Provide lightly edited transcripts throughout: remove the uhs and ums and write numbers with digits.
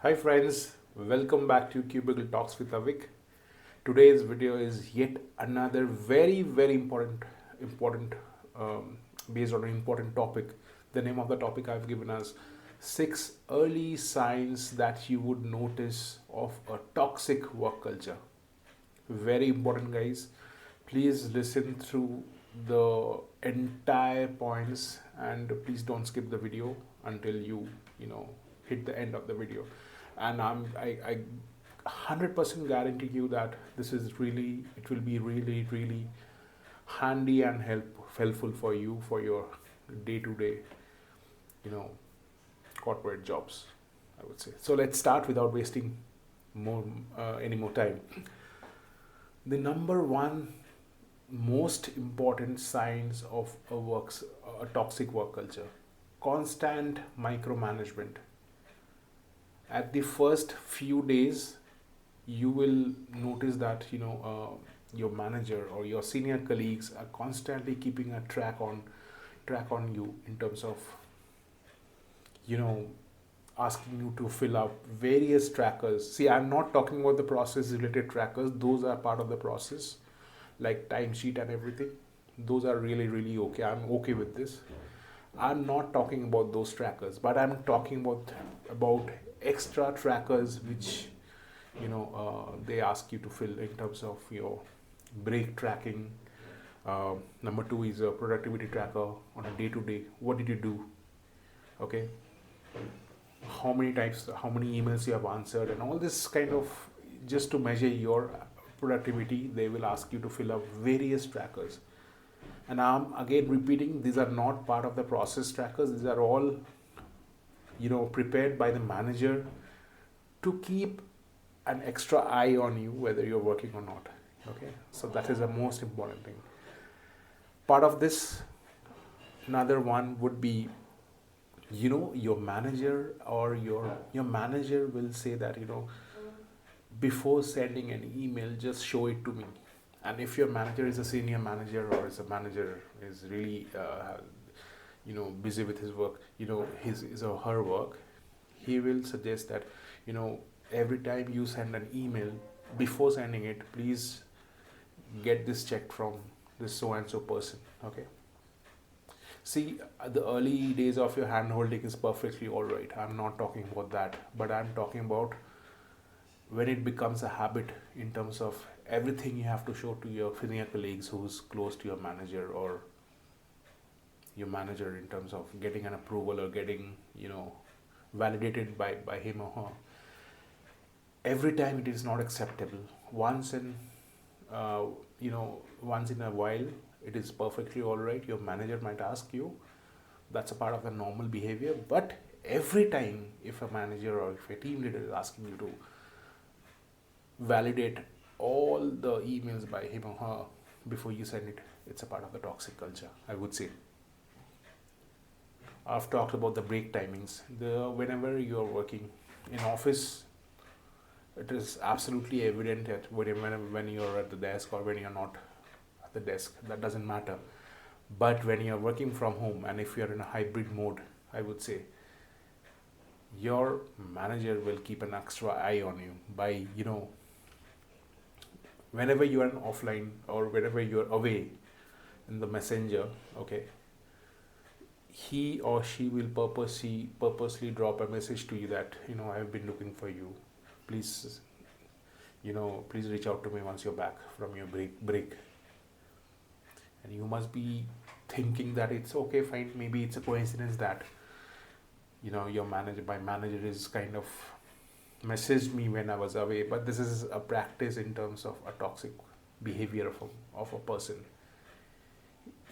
Hi friends, welcome back to Cubicle Talks with Avik. Today's video is yet another very important based on an important topic. The name of the topic I've given as 6 early signs that you would notice of a toxic work culture. Very important, guys. Please listen through the entire points and please don't skip the video until you hit the end of the video. And I 100% guarantee you that this is really, it will be really handy and helpful for you for your day to day, you know, corporate jobs, I would say. So let's start without wasting more any more time. The number one most important signs of a toxic work culture: constant micromanagement. At the first few days, you will notice that your manager or your senior colleagues are constantly keeping a track on you in terms of you know asking you to fill up various trackers. See, I'm not talking about the process related trackers, those are part of the process, like timesheet and everything. Those are really okay, I'm okay with this. I'm not talking about those trackers, but I'm talking about extra trackers which they ask you to fill in terms of your break tracking. Number two is a productivity tracker on a day to day. What did you do? Okay, how many times, how many emails you have answered, and all this kind of, just to measure your productivity, they will ask you to fill up various trackers. And I'm again repeating, these are not part of the process trackers. These are all prepared by the manager to keep an extra eye on you whether you're working or not. Okay, so that is the most important thing. Part of this, another one would be, your manager or your manager will say that, before sending an email, just show it to me. And if your manager is a senior manager or is a manager is really busy with his work, his or her work, he will suggest that every time you send an email, before sending it, please get this checked from this so and so person. Okay, see, the early days of your hand holding is perfectly all right, I'm not talking about that, but I'm talking about when it becomes a habit in terms of everything you have to show to your senior colleagues who's close to your manager, or your manager, in terms of getting an approval or getting validated by him or her. Every time it is not acceptable. Uh, once in a while, it is perfectly all right. Your manager might ask you. That's a part of the normal behavior. But every time, if a manager or if a team leader is asking you to validate all the emails by him or her before you send it, it's a part of the toxic culture, I would say. I've talked about the break timings. Whenever you are working in office, it is absolutely evident that when you're at the desk or when you're not at the desk, that doesn't matter. But when you're working from home, and if you're in a hybrid mode, I would say your manager will keep an extra eye on you by whenever you are offline or whenever you're away in the messenger. Okay, he or she will purposely drop a message to you that I've been looking for you, please please reach out to me once you're back from your break. And you must be thinking that it's okay, fine, maybe it's a coincidence that my manager is kind of messaged me when I was away, but this is a practice in terms of a toxic behavior of a person.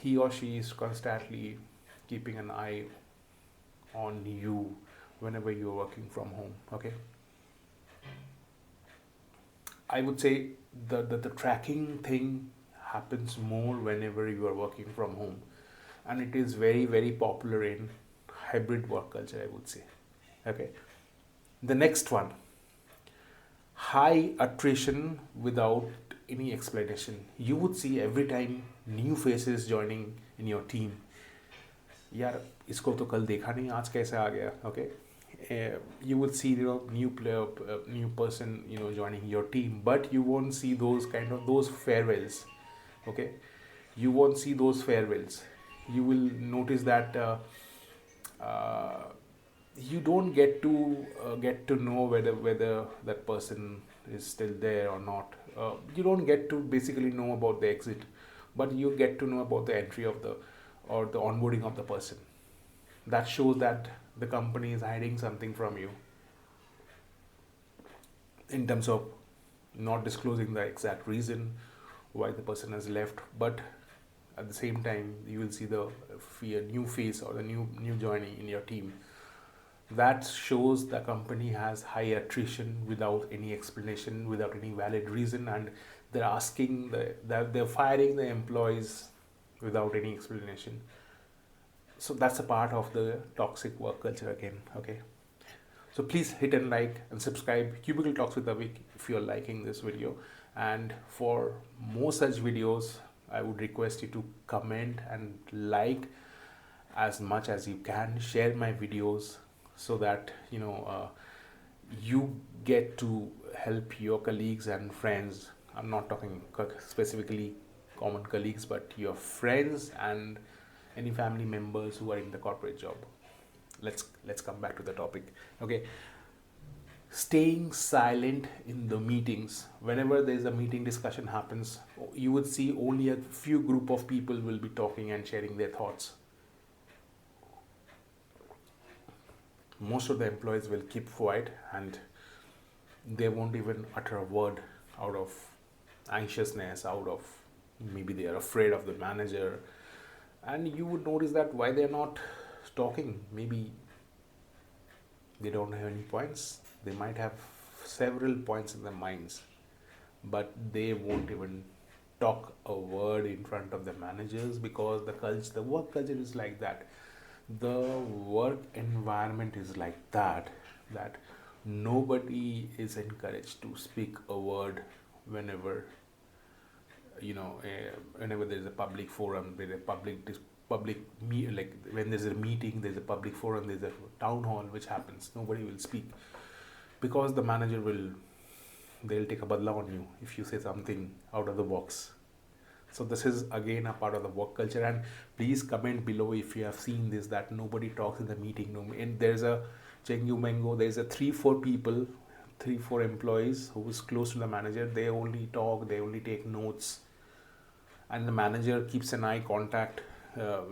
He or she is constantly keeping an eye on you whenever you're working from home. Okay, I would say the tracking thing happens more whenever you are working from home, and it is very popular in hybrid work culture, I would say. Okay, the next one: high attrition without any explanation. You would see every time new faces joining in your team, यार इसको तो कल देखा नहीं, आज कैसे आ गया. Okay, you would see, new player, new person, joining your team, but you won't see those farewells. Okay, you won't see those farewells. You will notice that uh, you don't get to know whether that person is still there or not. You don't get to basically know about the exit, but you get to know about the entry of the or the onboarding of the person. That shows that the company is hiding something from you in terms of not disclosing the exact reason why the person has left, but at the same time you will see the new face or the new joining in your team. That shows the company has high attrition without any explanation, without any valid reason, and they're firing the employees without any explanation. So that's a part of the toxic work culture again. Okay, so please hit and like and subscribe Cubicle Talks with Avik if you're liking this video. And for more such videos, I would request you to comment and like as much as you can. Share my videos so that you get to help your colleagues and friends. I'm not talking specifically common colleagues, but your friends and any family members who are in the corporate job. Let's come back to the topic. Okay, staying silent in the meetings. Whenever there's a meeting discussion happens, you would see only a few group of people will be talking and sharing their thoughts. Most of the employees will keep quiet and they won't even utter a word out of anxiousness, out of maybe they are afraid of the manager. And you would notice that why they're not talking. Maybe they don't have any points. They might have several points in their minds, but they won't even talk a word in front of the managers because the work culture is like that. The work environment is like that nobody is encouraged to speak a word whenever whenever there's a public forum, there's a like when there's a meeting, there's a public forum, there's a town hall which happens, nobody will speak because the manager they'll take a badla on you if you say something out of the box. So this is again a part of the work culture, and please comment below if you have seen this, that nobody talks in the meeting room and there's a chengu mango, there's a 3-4 employees who is close to the manager. They only talk, they only take notes, and the manager keeps an eye contact,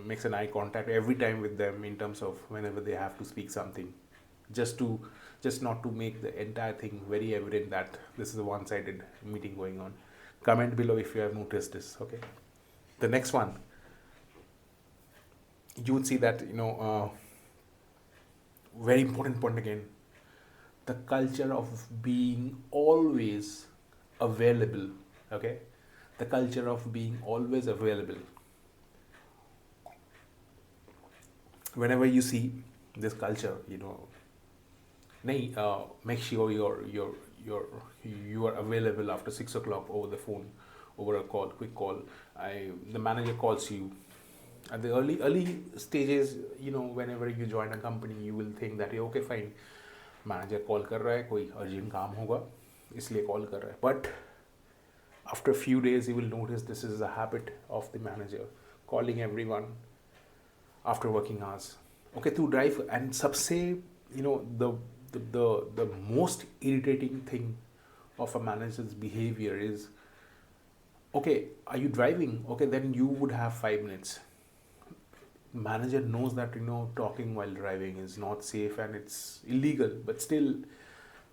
makes an eye contact every time with them in terms of whenever they have to speak something, just not to make the entire thing very evident that this is a one-sided meeting going on. Comment below if you have noticed this. Okay, the next one, you would see that very important point again, the culture of being always available. Okay, the culture of being always available. Whenever you see this culture, make sure you are available after 6 o'clock over the phone, over a quick call. The manager calls you at the early stages. Whenever you join a company, you will think that okay, fine, manager call कर रहा है, कोई urgent काम होगा इसलिए call कर रहा है. But after a few days, you will notice this is a habit of the manager, calling everyone after working hours. Okay, to drive. And सबसे the most irritating thing of a manager's behavior is, okay, are you driving? Okay, then you would have 5 minutes. Manager knows that talking while driving is not safe and it's illegal, but still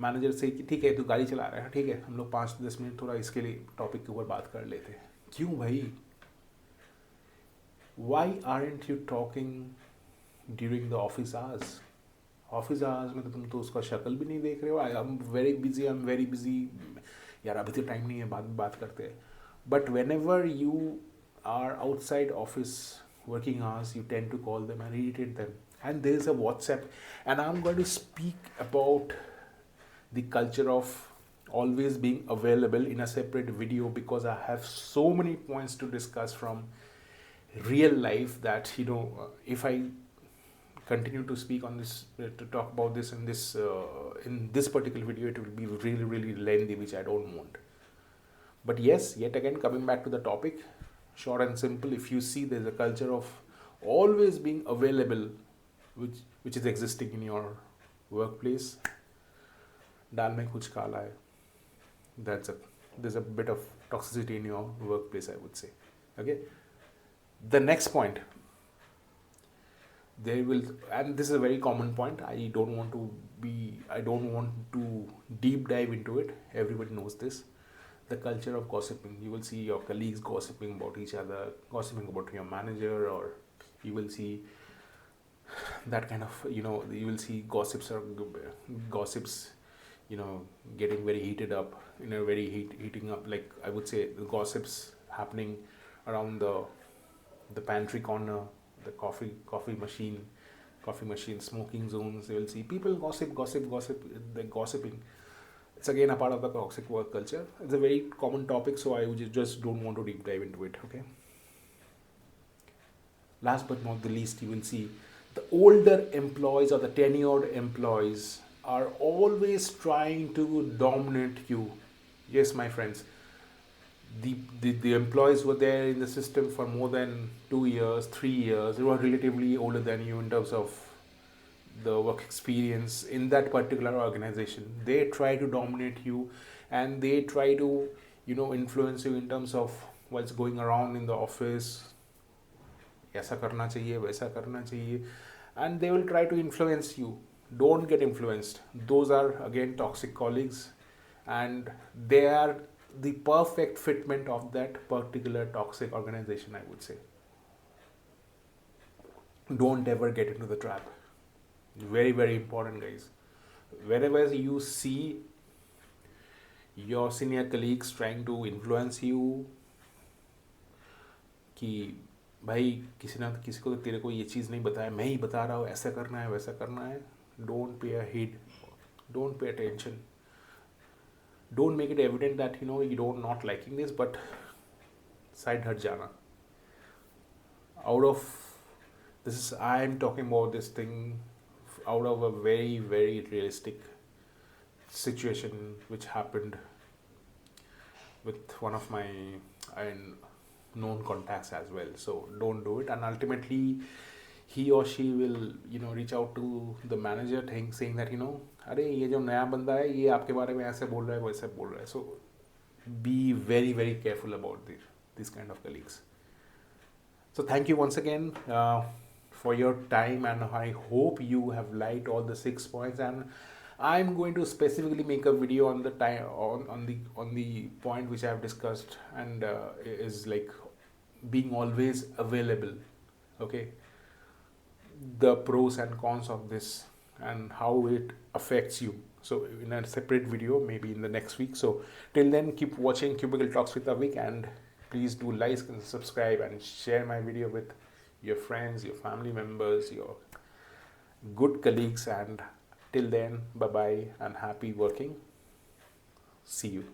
manager say कि ठीक है तू गाड़ी चला रहा है, ठीक है हम लोग 5-10 मिनट थोड़ा इसके लिए टॉपिक के ऊपर बात कर लेते हैं. क्यों भाई? Why aren't you talking during the office hours? Office hours में तो तुम तो उसका शक्ल भी नहीं देख रहे हो. आई एम वेरी बिजी यार, अभी तो टाइम नहीं है, बाद में बात करते हैं. But whenever you are outside office working hours, you tend to call them and irritate them. And there is a WhatsApp, and I'm going to speak about the culture of always being available in a separate video because I have so many points to discuss from real life that if I continue to speak on this, to talk about this in this particular video, it will be really really lengthy, which I don't want. But yes, yet again, coming back to the topic, short and simple, if you see there's a culture of always being available, which is existing in your workplace. Dal mein kuch kala hai. There's a bit of toxicity in your workplace, I would say. Okay. The next point, there will, and this is a very common point. I don't want to deep dive into it. Everybody knows this. The culture of gossiping. You will see your colleagues gossiping about each other, gossiping about your manager, or you will see that kind of, you will see gossips, getting very heated up, heating up, like I would say the gossips happening around the pantry corner, the coffee machine, smoking zones. You will see people gossip, they're gossiping. It's again a part of the toxic work culture. It's a very common topic, so I just don't want to deep dive into it. Okay. Last but not the least, you will see the older employees or the tenured employees are always trying to dominate you. Yes, my friends, the employees were there in the system for more than 2 years, 3 years. They were relatively older than you in terms of the work experience in that particular organization. They try to dominate you, and they try to influence you in terms of what's going around in the office. ऐसा करना चाहिए, वैसा करना चाहिए, and they will try to influence you. Don't get influenced. Those are again toxic colleagues, and they are the perfect fitment of that particular toxic organization, I would say. Don't ever get into the trap. Very very important, guys. Wherever you see your senior colleagues trying to influence you कि भाई किसी को तो तेरे को ये चीज़ नहीं बताया, मैं ही बता रहा हूँ, ऐसा करना है, वैसा करना है. Don't pay a heed. Don't pay attention. Don't make it evident that you don't not liking this, but side हट जाना. Out of this, I am talking about this thing out of a very very realistic situation which happened with one of my known contacts as well. So don't do it, and ultimately he or she will reach out to the manager saying that अरे ये जो नया बंदा है ये आपके बारे में ऐसे बोल रहा है, वैसे बोल रहा है. So be very very careful about these kind of colleagues. So thank you once again for your time, and I hope you have liked all the 6 points, and I'm going to specifically make a video on the time on the point which I have discussed, and is like being always available. Okay, the pros and cons of this and how it affects you. So in a separate video, maybe in the next week. So till then, keep watching Cubicle Talks with Avik, and please do like and subscribe and share my video with your friends, your family members, your good colleagues. And till then, bye bye and happy working. See you.